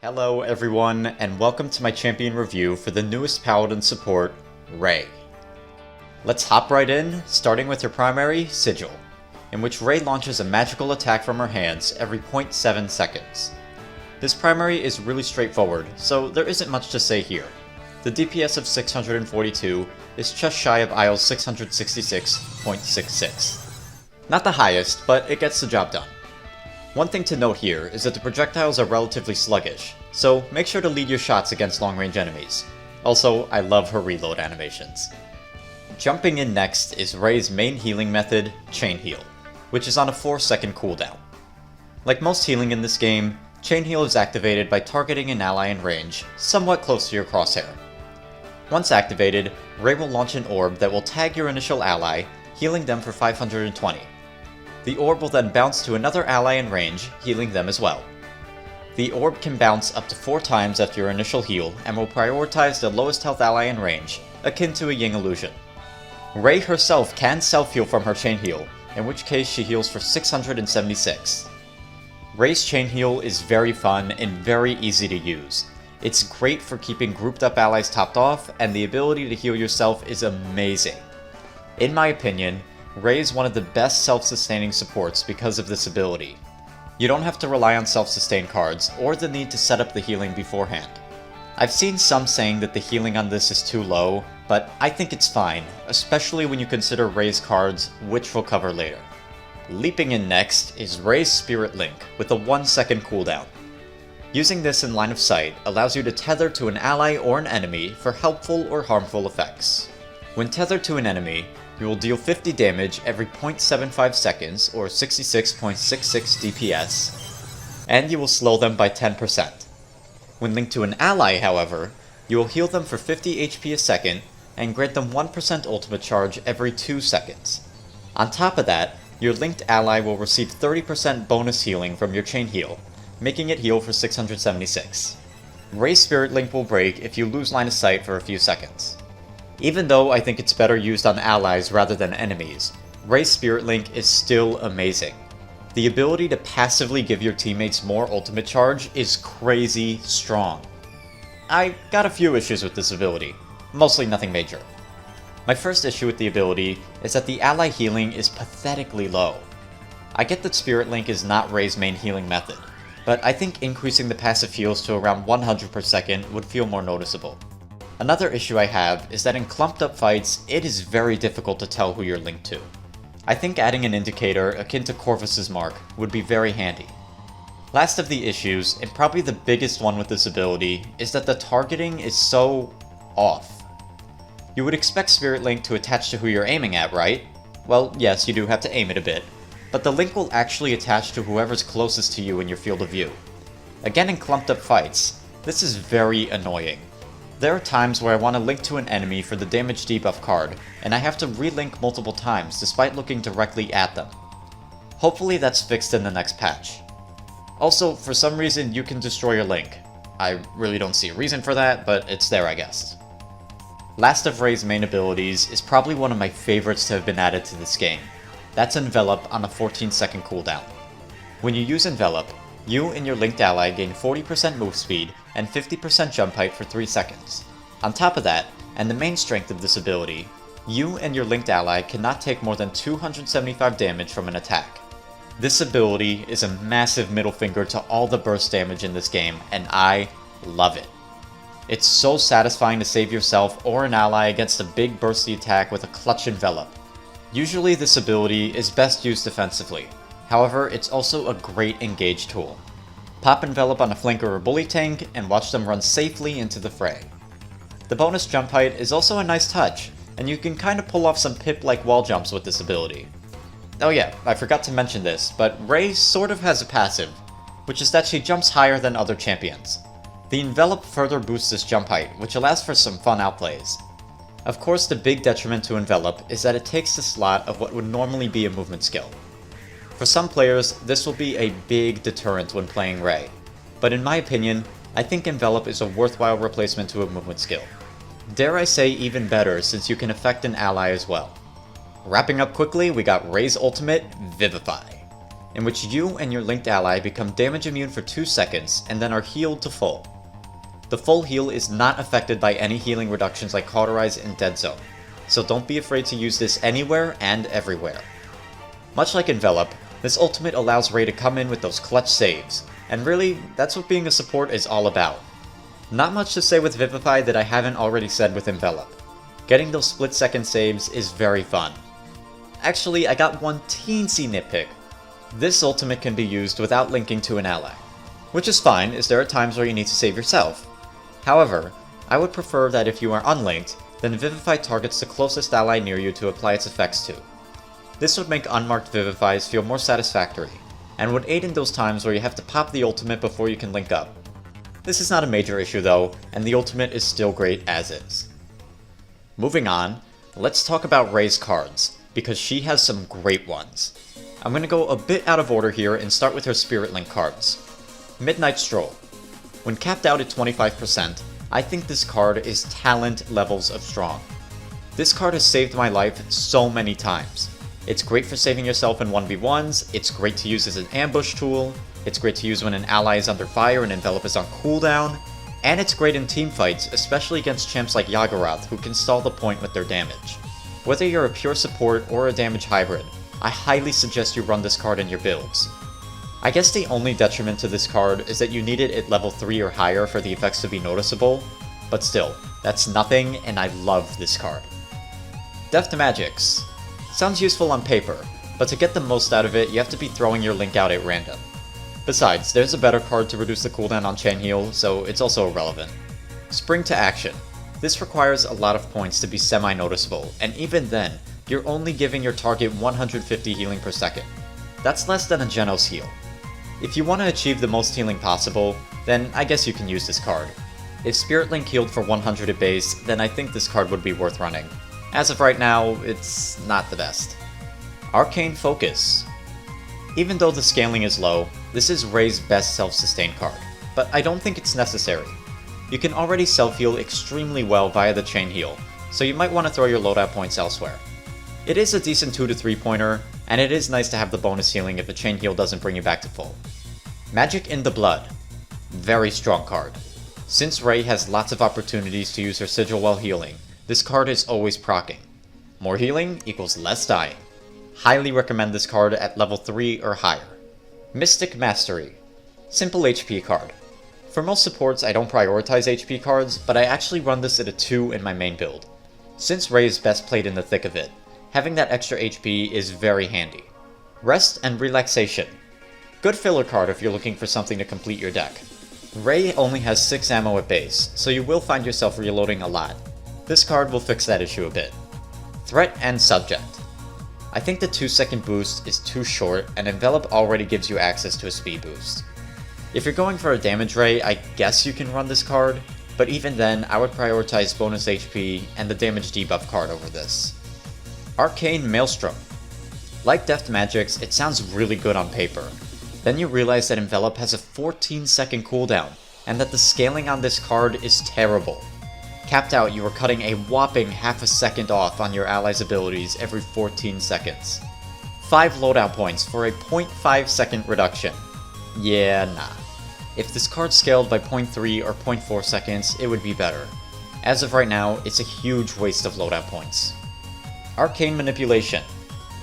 Hello everyone, and welcome to my champion review for the newest Paladin support, Ray. Let's hop right in, starting with her primary, Sigil, in which Ray launches a magical attack from her hands every 0.7 seconds. This primary is really straightforward, so there isn't much to say here. The DPS of 642 is just shy of Isle's 666.66. Not the highest, but it gets the job done. One thing to note here is that the projectiles are relatively sluggish, so make sure to lead your shots against long-range enemies. Also, I love her reload animations. Jumping in next is Ray's main healing method, Chain Heal, which is on a 4-second cooldown. Like most healing in this game, Chain Heal is activated by targeting an ally in range, somewhat close to your crosshair. Once activated, Ray will launch an orb that will tag your initial ally, healing them for 520. The orb will then bounce to another ally in range, healing them as well. The orb can bounce up to 4 times after your initial heal, and will prioritize the lowest health ally in range, akin to a Ying illusion. Ray herself can self-heal from her Chain Heal, in which case she heals for 676. Ray's Chain Heal is very fun and very easy to use. It's great for keeping grouped up allies topped off, and the ability to heal yourself is amazing. In my opinion, Ray is one of the best self-sustaining supports because of this ability. You don't have to rely on self-sustain cards, or the need to set up the healing beforehand. I've seen some saying that the healing on this is too low, but I think it's fine, especially when you consider Ray's cards, which we'll cover later. Leaping in next is Ray's Spirit Link, with a 1-second cooldown. Using this in line of sight allows you to tether to an ally or an enemy for helpful or harmful effects. When tethered to an enemy, you will deal 50 damage every 0.75 seconds, or 66.66 DPS, and you will slow them by 10%. When linked to an ally, however, you will heal them for 50 HP a second, and grant them 1% ultimate charge every 2 seconds. On top of that, your linked ally will receive 30% bonus healing from your Chain Heal, making it heal for 676. Ray's Spirit Link will break if you lose line of sight for a few seconds. Even though I think it's better used on allies rather than enemies, Ray's Spirit Link is still amazing. The ability to passively give your teammates more ultimate charge is crazy strong. I got a few issues with this ability, mostly nothing major. My first issue with the ability is that the ally healing is pathetically low. I get that Spirit Link is not Ray's main healing method, but I think increasing the passive heals to around 100 per second would feel more noticeable. Another issue I have is that in clumped up fights, it is very difficult to tell who you're linked to. I think adding an indicator akin to Corvus's mark would be very handy. Last of the issues, and probably the biggest one with this ability, is that the targeting is so off. You would expect Spirit Link to attach to who you're aiming at, right? Well, yes, you do have to aim it a bit, but the link will actually attach to whoever's closest to you in your field of view. Again, in clumped up fights, this is very annoying. There are times where I want to link to an enemy for the damage debuff card, and I have to relink multiple times despite looking directly at them. Hopefully that's fixed in the next patch. Also, for some reason you can destroy your link. I really don't see a reason for that, but it's there I guess. Last of Ray's main abilities is probably one of my favorites to have been added to this game. That's Envelop on a 14-second cooldown. When you use Envelop, you and your linked ally gain 40% move speed and 50% jump height for 3 seconds. On top of that, and the main strength of this ability, you and your linked ally cannot take more than 275 damage from an attack. This ability is a massive middle finger to all the burst damage in this game, and I love it. It's so satisfying to save yourself or an ally against a big bursty attack with a clutch Envelop. Usually this ability is best used defensively, however it's also a great engage tool. Pop Envelop on a flanker or bully tank, and watch them run safely into the fray. The bonus jump height is also a nice touch, and you can kinda pull off some Pip-like wall jumps with this ability. Oh yeah, I forgot to mention this, but Ray sort of has a passive, which is that she jumps higher than other champions. The Envelop further boosts this jump height, which allows for some fun outplays. Of course, the big detriment to Envelop is that it takes the slot of what would normally be a movement skill. For some players, this will be a big deterrent when playing Ray, but in my opinion, I think Envelop is a worthwhile replacement to a movement skill. Dare I say even better since you can affect an ally as well. Wrapping up quickly, we got Ray's ultimate, Vivify. in which you and your linked ally become damage immune for 2 seconds and then are healed to full. The full heal is not affected by any healing reductions like Cauterize and Dead Zone, so don't be afraid to use this anywhere and everywhere. Much like Envelop, this ultimate allows Ray to come in with those clutch saves, and really, that's what being a support is all about. Not much to say with Vivify that I haven't already said with Envelop. Getting those split-second saves is very fun. Actually, I got one teensy nitpick. This ultimate can be used without linking to an ally, which is fine as there are times where you need to save yourself. However, I would prefer that if you are unlinked, then Vivify targets the closest ally near you to apply its effects to. This would make unmarked Vivifies feel more satisfactory, and would aid in those times where you have to pop the ultimate before you can link up. This is not a major issue though, and the ultimate is still great as is. Moving on, let's talk about Ray's cards, because she has some great ones. I'm going to go a bit out of order here and start with her Spirit Link cards. Midnight Stroll. When capped out at 25%, I think this card is talent levels of strong. This card has saved my life so many times. It's great for saving yourself in 1v1s, it's great to use as an ambush tool, it's great to use when an ally is under fire and Envelop is on cooldown, and it's great in teamfights, especially against champs like Yagurath who can stall the point with their damage. Whether you're a pure support or a damage hybrid, I highly suggest you run this card in your builds. I guess the only detriment to this card is that you need it at level 3 or higher for the effects to be noticeable, but still, that's nothing and I love this card. Deft Magics. Sounds useful on paper, but to get the most out of it you have to be throwing your link out at random. Besides, there's a better card to reduce the cooldown on Chain Heal, so it's also irrelevant. Spring to Action. This requires a lot of points to be semi-noticeable, and even then, you're only giving your target 150 healing per second. That's less than a Genos heal. If you want to achieve the most healing possible, then I guess you can use this card. If Spirit Link healed for 100 at base, then I think this card would be worth running. As of right now, it's not the best. Arcane Focus. Even though the scaling is low, this is Ray's best self-sustain card, but I don't think it's necessary. You can already self-heal extremely well via the Chain Heal, so you might want to throw your loadout points elsewhere. It is a decent 2 to 3 pointer, and it is nice to have the bonus healing if a Chain Heal doesn't bring you back to full. Magic in the Blood. Very strong card. Since Ray has lots of opportunities to use her sigil while healing, this card is always proccing. More healing equals less dying. Highly recommend this card at level 3 or higher. Mystic Mastery. Simple HP card. For most supports I don't prioritize HP cards, but I actually run this at a 2 in my main build. Since Ray is best played in the thick of it, having that extra HP is very handy. Rest and Relaxation. Good filler card if you're looking for something to complete your deck. Ray only has 6 ammo at base, so you will find yourself reloading a lot. This card will fix that issue a bit. Threat and Subject. I think the 2-second boost is too short, and Envelop already gives you access to a speed boost. If you're going for a damage Ray, I guess you can run this card, but even then I would prioritize bonus HP and the damage debuff card over this. Arcane Maelstrom. Like Deft Magics, it sounds really good on paper. Then you realize that Envelop has a 14-second cooldown, and that the scaling on this card is terrible. Capped out, you are cutting a whopping half a second off on your allies' abilities every 14 seconds. 5 loadout points for a 0.5 second reduction. Yeah, nah. If this card scaled by 0.3 or 0.4 seconds, it would be better. As of right now, it's a huge waste of loadout points. Arcane Manipulation.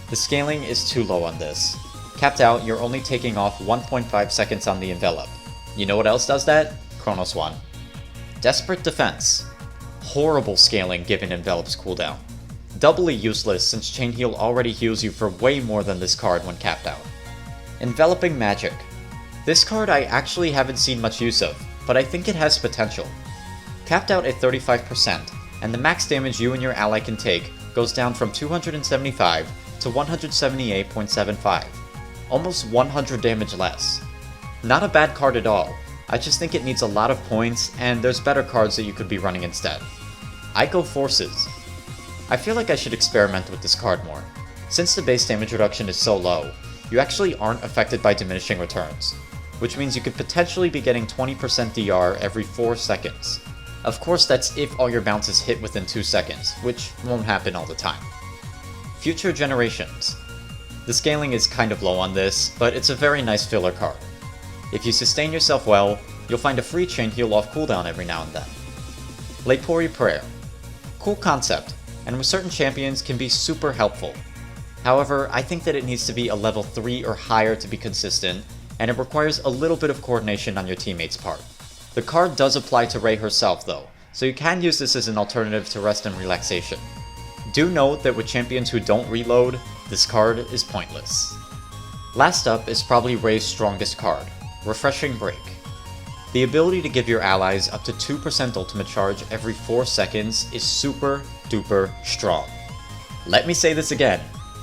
The scaling is too low on this. Capped out, you're only taking off 1.5 seconds on the Envelop. You know what else does that? Chronos 1. Desperate Defense. Horrible scaling given Envelop's cooldown. Doubly useless since Chain Heal already heals you for way more than this card when capped out. Enveloping Magic. This card I actually haven't seen much use of, but I think it has potential. Capped out at 35%, and the max damage you and your ally can take goes down from 275 to 178.75. Almost 100 damage less. Not a bad card at all, I just think it needs a lot of points, and there's better cards that you could be running instead. Ico Forces. I feel like I should experiment with this card more. Since the base damage reduction is so low, you actually aren't affected by diminishing returns, which means you could potentially be getting 20% DR every 4 seconds. Of course that's if all your bounces hit within 2 seconds, which won't happen all the time. Future Generations. The scaling is kind of low on this, but it's a very nice filler card. If you sustain yourself well, you'll find a free chain heal off cooldown every now and then. Lepori Prayer. Cool concept, and with certain champions can be super helpful. However, I think that it needs to be a level 3 or higher to be consistent, and it requires a little bit of coordination on your teammates' part. The card does apply to Rei herself though, so you can use this as an alternative to rest and relaxation. Do note that with champions who don't reload, this card is pointless. Last up is probably Rei's strongest card, Refreshing Break. The ability to give your allies up to 2% ultimate charge every 4 seconds is super duper strong. Let me say this again,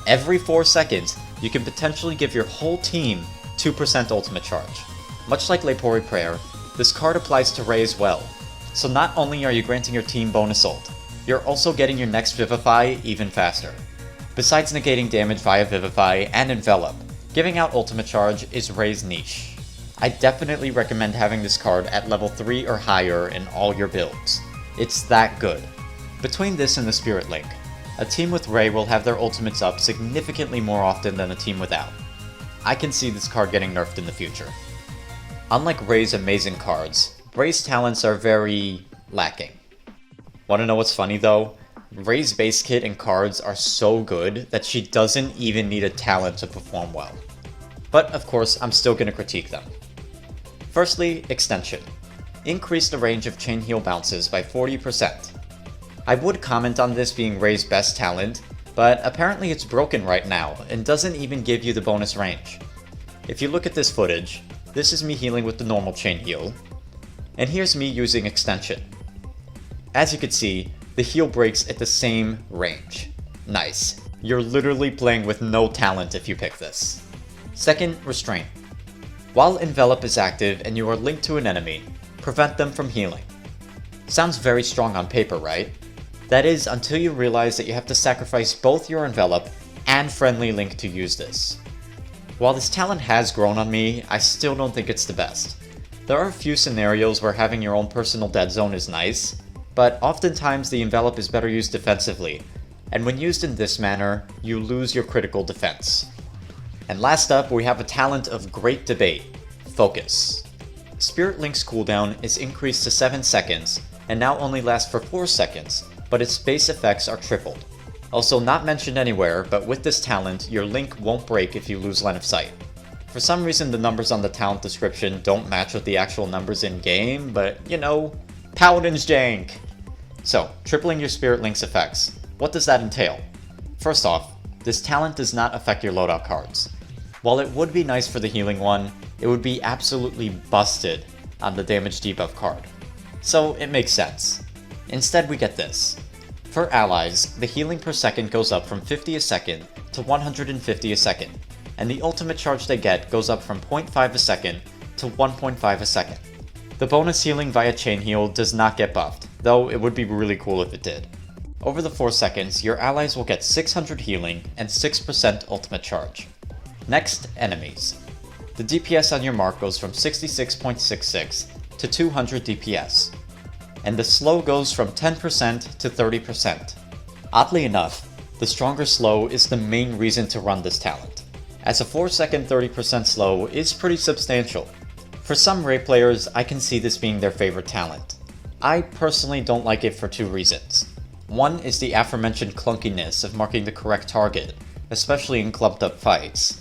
every 4 seconds you can potentially give your whole team 2% ultimate charge. Much like Lepori Prayer, this card applies to Rei as well, so not only are you granting your team bonus ult, you're also getting your next Vivify even faster. Besides negating damage via Vivify and Envelop, giving out ultimate charge is Rei's niche. I definitely recommend having this card at level 3 or higher in all your builds. It's that good. Between this and the Spirit Link, a team with Rei will have their ultimates up significantly more often than a team without. I can see this card getting nerfed in the future. Unlike Rei's amazing cards, Rei's talents are very lacking. Wanna know what's funny though? Rei's base kit and cards are so good that she doesn't even need a talent to perform well. But of course, I'm still gonna critique them. Firstly, Extension. Increase the range of chain heal bounces by 40%. I would comment on this being Rei's best talent, but apparently it's broken right now and doesn't even give you the bonus range. If you look at this footage, this is me healing with the normal chain heal, and here's me using Extension. As you can see, the heal breaks at the same range. Nice. You're literally playing with no talent if you pick this. Second, Restraint. While Envelop is active and you are linked to an enemy, prevent them from healing. Sounds very strong on paper, right? That is until you realize that you have to sacrifice both your Envelop and Friendly Link to use this. While this talent has grown on me, I still don't think it's the best. There are a few scenarios where having your own personal dead zone is nice, but oftentimes the Envelop is better used defensively, and when used in this manner, you lose your critical defense. And last up, we have a talent of great debate, Focus. Spirit Link's cooldown is increased to 7 seconds, and now only lasts for 4 seconds, but its base effects are tripled. Also not mentioned anywhere, but with this talent, your Link won't break if you lose line of sight. For some reason the numbers on the talent description don't match with the actual numbers in game, but you know, Paladins jank! So, tripling your Spirit Link's effects. What does that entail? First off, this talent does not affect your loadout cards. While it would be nice for the healing one, it would be absolutely busted on the damage debuff card. So it makes sense. Instead we get this. For allies, the healing per second goes up from 50 a second to 150 a second, and the ultimate charge they get goes up from 0.5 a second to 1.5 a second. The bonus healing via chain heal does not get buffed, though it would be really cool if it did. Over the 4 seconds, your allies will get 600 healing and 6% ultimate charge. Next, enemies. The DPS on your mark goes from 66.66 to 200 DPS, and the slow goes from 10% to 30%. Oddly enough, the stronger slow is the main reason to run this talent, as a 4 second 30% slow is pretty substantial. For some Rei players, I can see this being their favorite talent. I personally don't like it for 2 reasons. One is the aforementioned clunkiness of marking the correct target, especially in clumped up fights.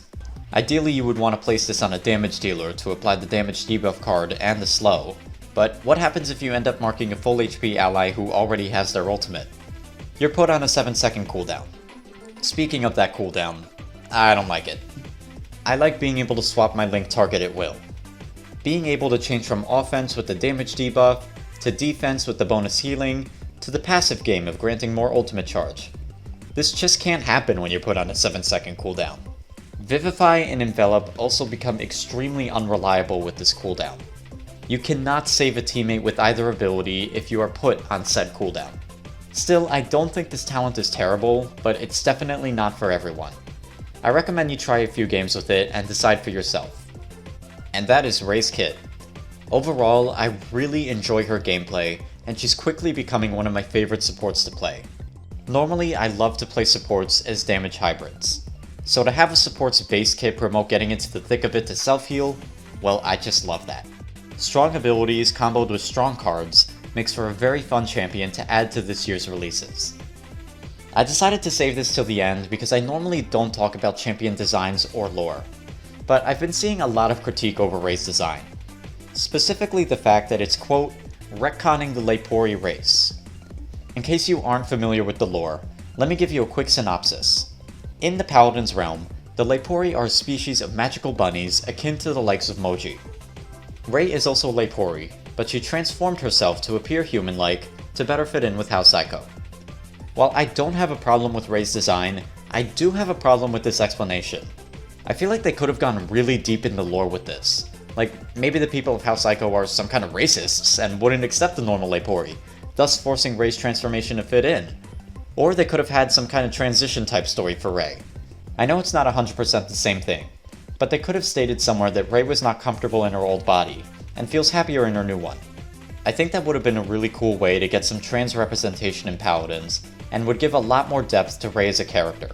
Ideally you would want to place this on a damage dealer to apply the damage debuff card and the slow, but what happens if you end up marking a full HP ally who already has their ultimate? You're put on a 7-second cooldown. Speaking of that cooldown, I don't like it. I like being able to swap my Link target at will. Being able to change from offense with the damage debuff, to defense with the bonus healing, to the passive game of granting more ultimate charge. This just can't happen when you're put on a 7-second cooldown. Vivify and Envelop also become extremely unreliable with this cooldown. You cannot save a teammate with either ability if you are put on said cooldown. Still, I don't think this talent is terrible, but it's definitely not for everyone. I recommend you try a few games with it and decide for yourself. And that is Rei's kit. Overall, I really enjoy her gameplay, and she's quickly becoming one of my favorite supports to play. Normally, I love to play supports as damage hybrids. So to have a support's base kit promote getting into the thick of it to self-heal, well, I just love that. Strong abilities comboed with strong cards makes for a very fun champion to add to this year's releases. I decided to save this till the end because I normally don't talk about champion designs or lore, but I've been seeing a lot of critique over Ray's design. Specifically the fact that it's quote, retconning the Lepori race. In case you aren't familiar with the lore, let me give you a quick synopsis. In the Paladins realm, the Lepori are a species of magical bunnies akin to the likes of Moji. Ray is also Lepori, but she transformed herself to appear human-like to better fit in with House Psycho. While I don't have a problem with Ray's design, I do have a problem with this explanation. I feel like they could have gone really deep in the lore with this. Like, maybe the people of House Psycho are some kind of racists and wouldn't accept the normal Lepori, thus forcing Ray's transformation to fit in. Or they could have had some kind of transition type story for Ray. I know it's not 100% the same thing, but they could have stated somewhere that Ray was not comfortable in her old body, and feels happier in her new one. I think that would have been a really cool way to get some trans representation in Paladins, and would give a lot more depth to Ray as a character.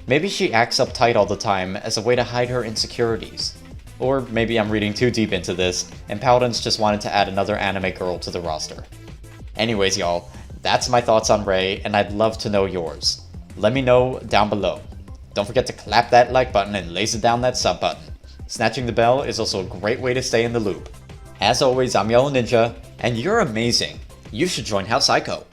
Maybe she acts uptight all the time as a way to hide her insecurities. Or maybe I'm reading too deep into this, and Paladins just wanted to add another anime girl to the roster. Anyways y'all, that's my thoughts on Ray, and I'd love to know yours. Let me know down below. Don't forget to clap that like button and laser down that sub button. Snatching the bell is also a great way to stay in the loop. As always, I'm YellowNinja, and you're amazing. You should join House Psycho.